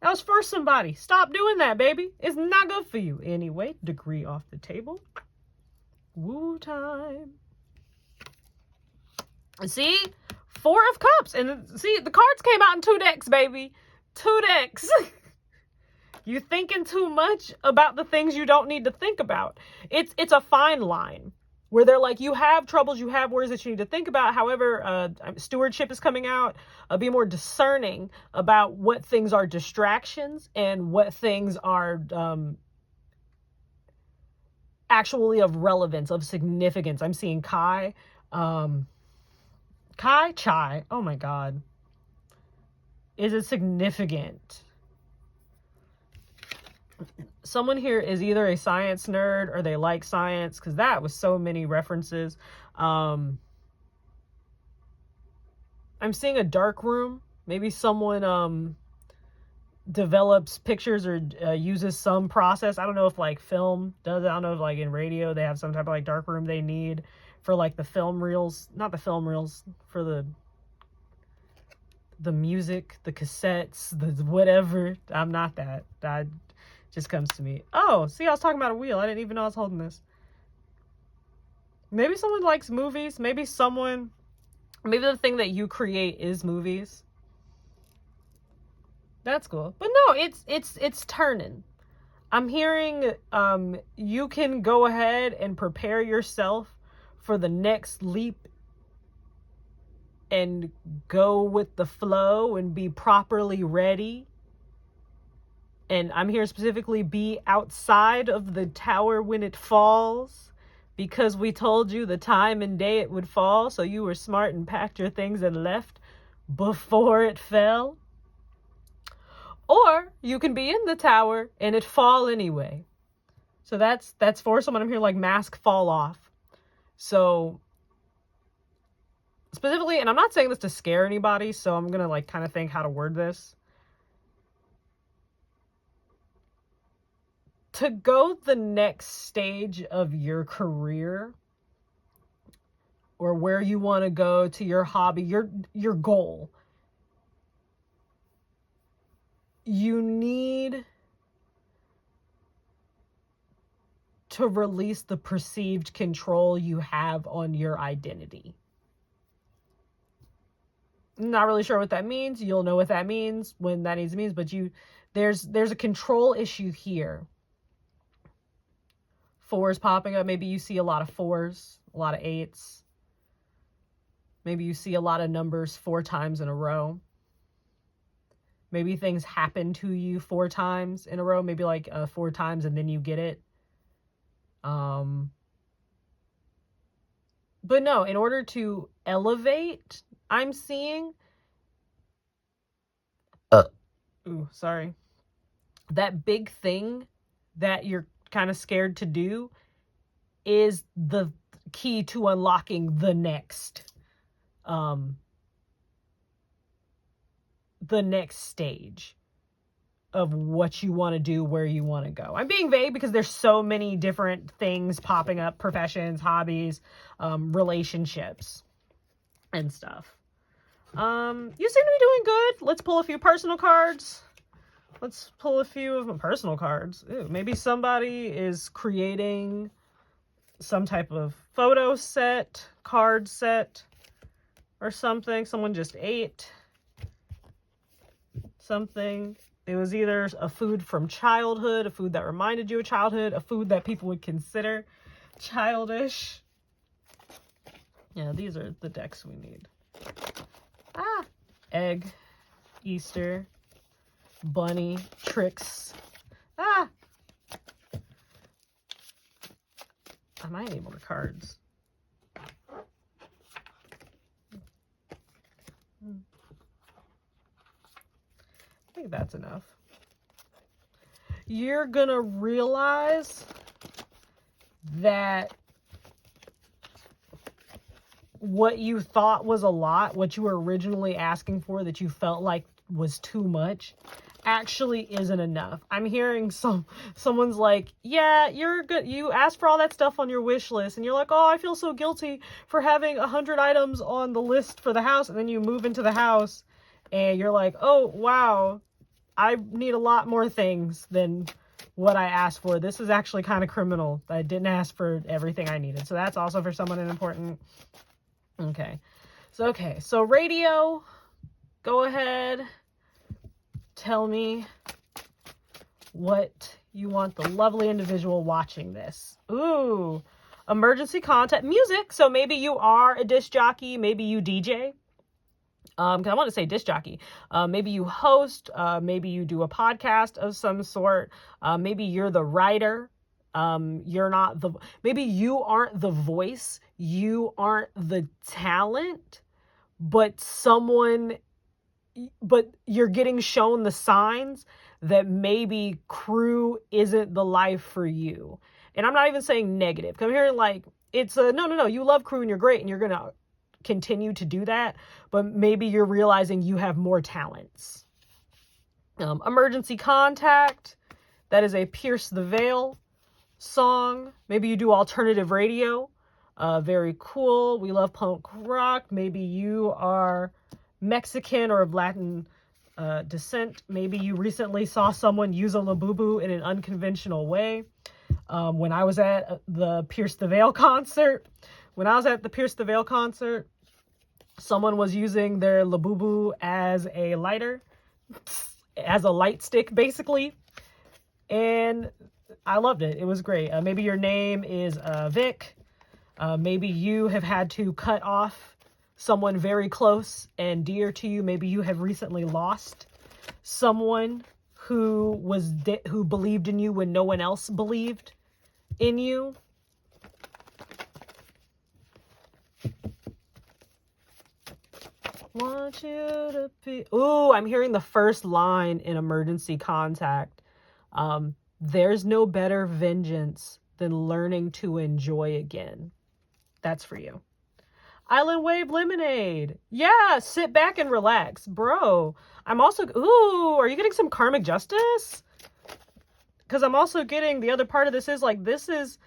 That was for somebody. Stop doing that, baby. It's not good for you. Anyway, degree off the table. Woo time. See? 4 of Cups. And see, the cards came out in 2 decks, baby. 2 decks. You thinking too much about the things you don't need to think about. It's a fine line where they're like, you have troubles, you have worries that you need to think about. However, stewardship is coming out. Be more discerning about what things are distractions and what things are actually of relevance, of significance. I'm seeing Chai. Oh my God. Is it significant? Someone here is either a science nerd or they like science, because that was so many references. I'm seeing a dark room. Maybe someone develops pictures or uses some process. I don't know if like film does it. I don't know if like in radio they have some type of like dark room they need for like the film reels. Not the film reels, for the music, the cassettes, the whatever. I'm not that. That just comes to me. Oh, see, I was talking about a wheel. I didn't even know I was holding this. Maybe someone likes movies. Maybe the thing that you create is movies. That's cool. But no, it's turning. I'm hearing you can go ahead and prepare yourself for the next leap and go with the flow and be properly ready. And I'm here specifically, be outside of the tower when it falls, because we told you the time and day it would fall. So you were smart and packed your things and left before it fell. Or you can be in the tower and it fall anyway. So that's for someone. I'm here like mask fall off. So specifically, and I'm not saying this to scare anybody, so I'm gonna like kind of think how to word this. To go the next stage of your career, or where you want to go, to your hobby, your goal, you need to release the perceived control you have on your identity. I'm not really sure what that means. You'll know what that means when that means, but there's a control issue here. 4s popping up. Maybe you see a lot of 4s, a lot of 8s. Maybe you see a lot of numbers 4 times in a row. Maybe things happen to you 4 times in a row. Maybe like 4 times and then you get it. But no, in order to elevate, I'm seeing... Ooh, sorry. That big thing that you're kind of scared to do is the key to unlocking the next stage of what you want to do, where you want to go. I'm being vague because there's so many different things popping up: professions, hobbies, relationships, and stuff. You seem to be doing good. Let's pull a few personal cards. Let's pull a few of my personal cards. Ooh, maybe somebody is creating some type of photo set, card set, or something. Someone just ate something. It was either a food from childhood, a food that reminded you of childhood, a food that people would consider childish. Yeah, these are the decks we need. Egg, Easter, bunny, tricks. I might need more cards. I think that's enough. You're gonna realize that what you thought was a lot, what you were originally asking for, that you felt like was too much, actually isn't enough. I'm hearing someone's like, yeah, you're good. You asked for all that stuff on your wish list and you're like, oh, I feel so guilty for having 100 items on the list for the house. And then you move into the house and you're like, oh, wow, I need a lot more things than what I asked for. This is actually kind of criminal. I didn't ask for everything I needed. So that's also for someone important. Okay. So radio, go ahead. Tell me what you want the lovely individual watching this. Ooh, emergency contact, music. So maybe you are a disc jockey. Maybe you DJ. Because I want to say disc jockey. Maybe you host. Maybe you do a podcast of some sort. Maybe you're the writer. Maybe you aren't the voice. You aren't the talent, but you're getting shown the signs that maybe crew isn't the life for you. And I'm not even saying negative. I'm hearing like, it's no, you love crew and you're great and you're going to continue to do that, but maybe you're realizing you have more talents. Emergency contact, that is a Pierce the Veil song. Maybe you do alternative radio. Very cool. We love punk rock. Maybe you are Mexican or of Latin descent. Maybe you recently saw someone use a labubu in an unconventional way. When I was at the Pierce the Veil concert, someone was using their labubu as a lighter, as a light stick, basically. And I loved it. It was great. Maybe your name is Vic. Maybe you have had to cut off someone very close and dear to you. Maybe you have recently lost someone who believed in you when no one else believed in you. One, want you to be. Ooh, I'm hearing the first line in Emergency Contact. There's no better vengeance than learning to enjoy again. That's for you. Island Wave Lemonade. Yeah, sit back and relax. Bro, I'm also... Ooh, are you getting some karmic justice? Because I'm also getting... The other part of this is, like, this is...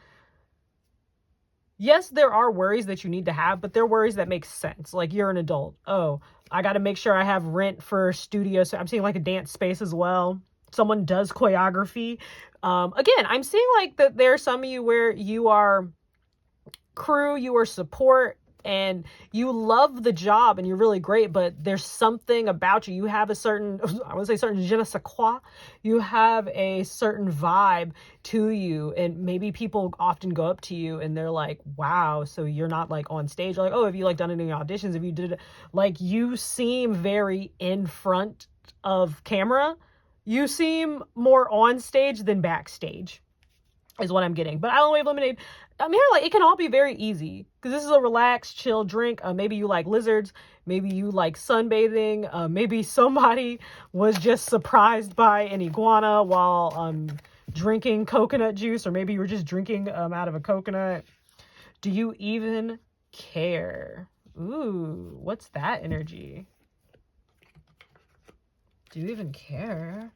Yes, there are worries that you need to have, but they're worries that make sense. Like, you're an adult. Oh, I got to make sure I have rent for studio. So I'm seeing, like, a dance space as well. Someone does choreography. Again, I'm seeing, like, that there are some of you where you are crew, you are support, and you love the job and you're really great, but there's something about you. You have a certain, I would say certain je ne sais quoi. You have a certain vibe to you, and maybe people often go up to you and they're like, wow, so you're not like on stage. Like, oh, have you like done any auditions? If you did it, like you seem very in front of camera. You seem more on stage than backstage is what I'm getting. But Island Wave Lemonade, I'm here, like, it can all be very easy because this is a relaxed, chill drink. Maybe you like lizards. Maybe you like sunbathing. Maybe somebody was just surprised by an iguana while drinking coconut juice, or maybe you were just drinking out of a coconut. Do you even care? Ooh, what's that energy? Do you even care?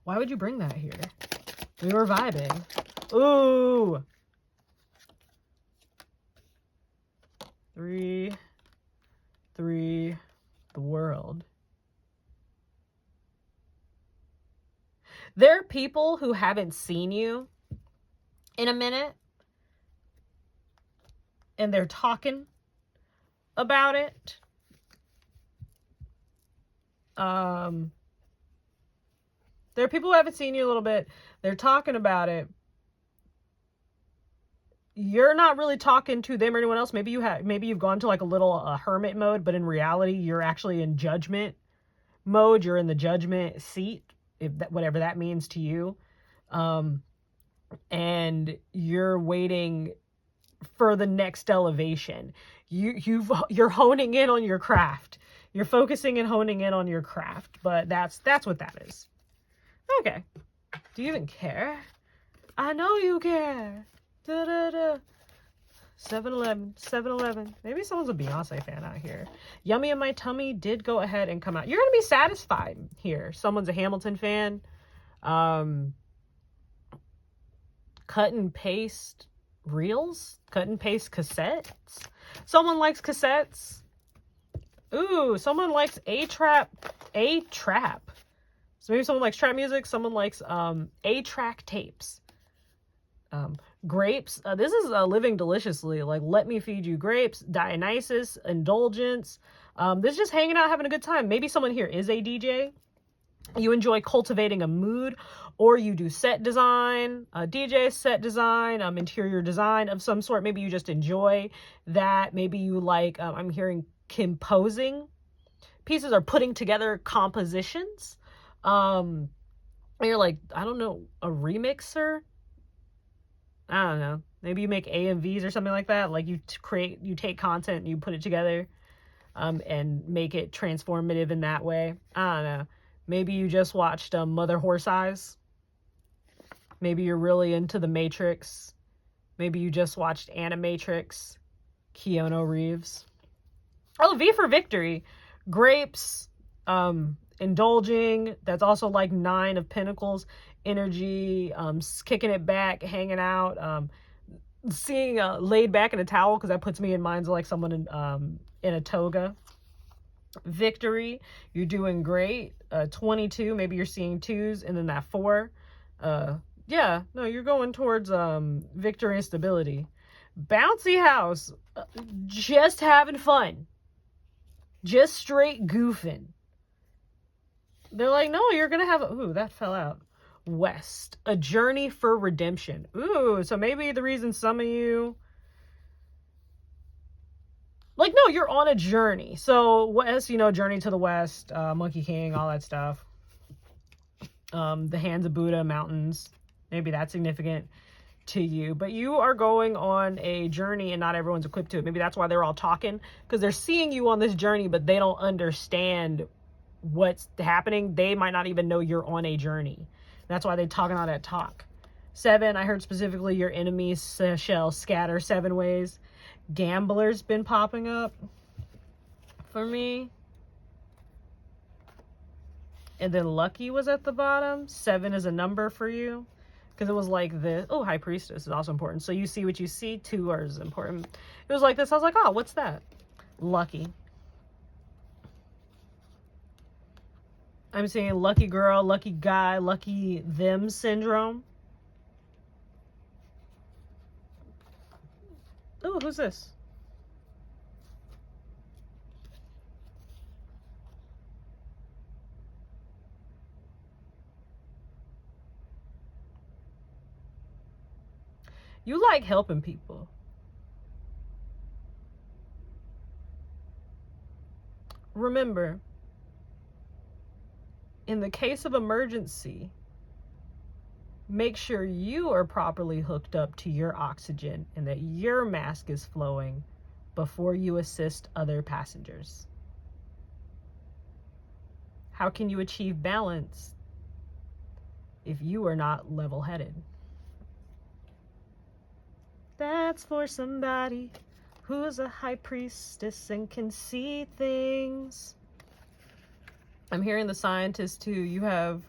Why would you bring that here? We were vibing. Ooh. 3, the world. There are people who haven't seen you in a minute, and they're talking about it. There are people who haven't seen you a little bit. They're talking about it. You're not really talking to them or anyone else. Maybe you've gone to like a little hermit mode, but in reality, you're actually in judgment mode. You're in the judgment seat, if that, whatever that means to you. And you're waiting for the next elevation. You're honing in on your craft. You're focusing and honing in on your craft, but that's what that is. Okay. Do you even care? I know you care. 7-Eleven. Maybe someone's a Beyonce fan out here. Yummy in My Tummy did go ahead and come out. You're going to be satisfied here. Someone's a Hamilton fan. Cut and paste reels. Cut and paste cassettes. Someone likes cassettes. Ooh, someone likes A-trap. So maybe someone likes trap music. Someone likes A-track tapes. Grapes. This is Living Deliciously. Like, let me feed you grapes. Dionysus. Indulgence. This is just hanging out, having a good time. Maybe someone here is a DJ. You enjoy cultivating a mood, or you do set design, DJ set design, interior design of some sort. Maybe you just enjoy that. Maybe you like, I'm hearing composing pieces, or putting together compositions. You're like, I don't know, a remixer? I don't know. Maybe you make AMVs or something like that. Like you take content and you put it together, and make it transformative in that way. I don't know. Maybe you just watched Mother Horse Eyes. Maybe you're really into The Matrix. Maybe you just watched Animatrix. Keanu Reeves. Oh, V for Victory. Grapes. Indulging. That's also like 9 of Pentacles energy. Kicking it back, hanging out. Seeing laid back in a towel, because that puts me in mind of like someone in a toga. Victory, you're doing great. 22, maybe you're seeing 2s, and then that 4. Yeah, no, you're going towards victory and stability. Bouncy house, just having fun, just straight goofing. They're like, no, you're gonna have ooh, that fell out. West, a journey for redemption. Ooh, so maybe the reason some of you, like, no, you're on a journey. So West, Journey to the West, Monkey King, all that stuff. The Hands of Buddha, mountains. Maybe that's significant. to you, but you are going on a journey and not everyone's equipped to it. Maybe that's why they're all talking, because they're seeing you on this journey, but they don't understand what's happening. They might not even know you're on a journey. That's why they're talking all that talk. 7, I heard specifically your enemies shall scatter 7 ways. Gambler's been popping up for me. And then lucky was at the bottom. 7 is a number for you. Because it was like this. Oh, High Priestess is also important. So you see what you see. 2 is important. It was like this. I was like, oh, what's that? Lucky. I'm seeing lucky girl, lucky guy, lucky them syndrome. Oh, who's this? You like helping people. Remember, in the case of emergency, make sure you are properly hooked up to your oxygen and that your mask is flowing before you assist other passengers. How can you achieve balance if you are not level-headed? That's for somebody who's a high priestess and can see things. I'm hearing the scientist too. You have,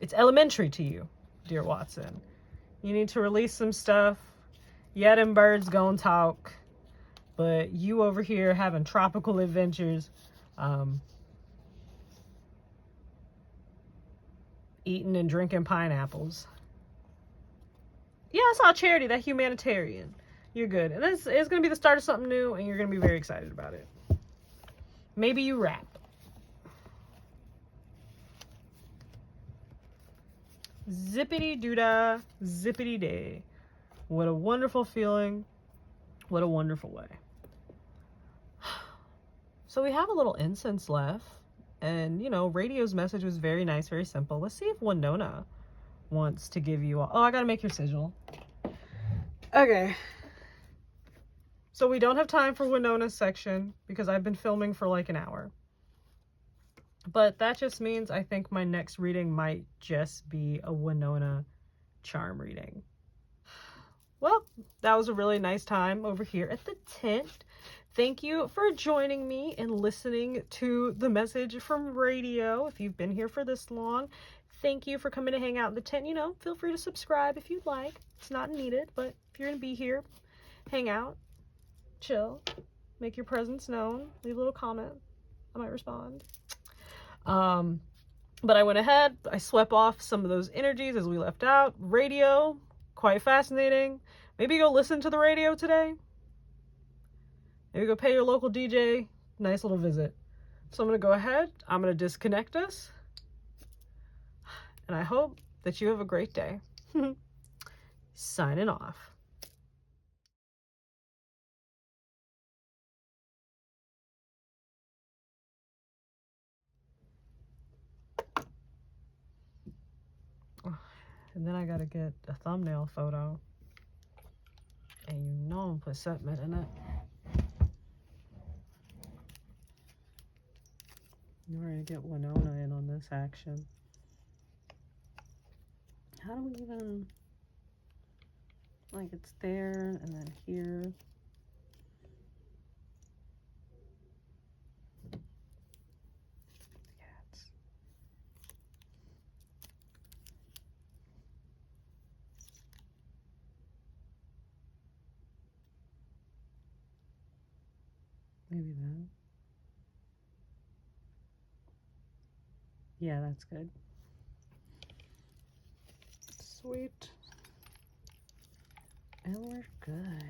it's elementary to you, dear Watson. You need to release some stuff. Yeah, them birds gonna talk. But you over here having tropical adventures, eating and drinking pineapples. Yeah, I saw Charity, that humanitarian. You're good. And it's going to be the start of something new, and you're going to be very excited about it. Maybe you rap. Zippity doodah, zippity day. What a wonderful feeling. What a wonderful way. So we have a little incense left. And, you know, Radio's message was very nice, very simple. Let's see if Winona wants to give you all. Oh, I gotta make your sigil. Okay. So we don't have time for Winona's section because I've been filming for like an hour. But that just means I think my next reading might just be a Winona charm reading. Well, that was a really nice time over here at the tent. Thank you for joining me and listening to the message from Radio. If you've been here for this long, thank you for coming to hang out in the tent. You know, feel free to subscribe if you'd like. It's not needed, but if you're going to be here, hang out, chill, make your presence known, leave a little comment. I might respond. But I went ahead, I swept off some of those energies as we left out. Radio, quite fascinating. Maybe go listen to the radio today. Maybe go pay your local DJ. Nice little visit. So I'm going to go ahead. I'm going to disconnect us. And I hope that you have a great day. Signing off. And then I got to get a thumbnail photo. And you know I'm going to put something in it. We're going to get Winona in on this action. How do we even, like, it's there and then here. Cats. Maybe that. Yeah, that's good. Sweet. And we're good.